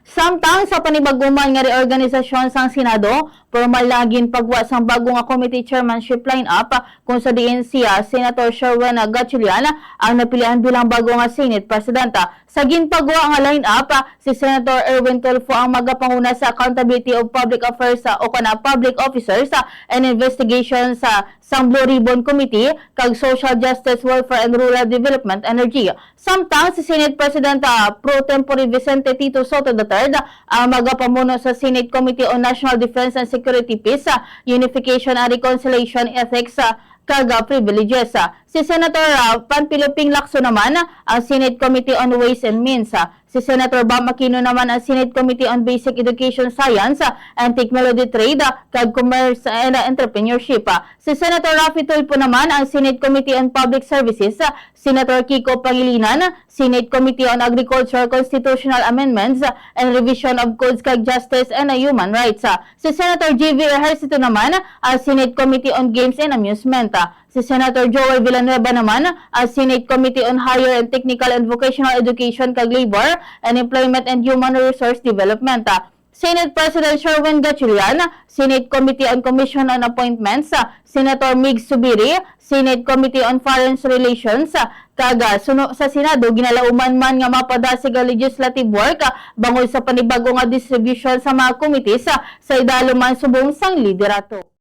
Samtang sa panibagumang nga reorganisasyon sang Senado, formal lagin pagwa sang bagong committee chairmanship lineup kung sa DNC Senator Sherwin Gatchalian ang napilian bilang bagong Senate President. Sa ginpagwa ang lineup, si Senator Erwin Tulfo ang magapanguna sa Accountability of Public Affairs o kana Public Officers and Investigation sa sang Blue Ribbon Committee kag Social Justice, Welfare and Rural Development Energy. Samtang si Senate President Pro Tempore Vicente Tito Soto III ang magapamuno sa Senate Committee on National Defense and Security, Peace, Unification and Reconciliation, Ethics, kaga privileges. Si Senator Panpiloping Lacson naman ang Senate Committee on Ways and Means. Si Senator Bam Aquino naman ang Senate Committee on Basic Education, Science and Technology, Trade, kag Commerce and Entrepreneurship. Si Senator Raffy Tulfo naman ang Senate Committee on Public Services. Senator Kiko Pangilinan, Senate Committee on Agriculture, Constitutional Amendments and Revision of Codes, kag Justice and Human Rights. Si Senator J.V. Ejercito naman ang Senate Committee on Games and Amusement. Si Senator Joel Villanueva naman ang Senate Committee on Higher and Technical and Vocational Education, kag Labor and Employment and Human Resource Development. Senate President Sherwin Gatchalian, Senate Committee on Commission on Appointments. Senator Mig Subiri, Senate Committee on Foreign Relations. Kaga sa Senado ginalauman man nga mapadasig ang legislative work bangod sa panibago nga distribution sa mga committees sa idalo man subong sang liderato.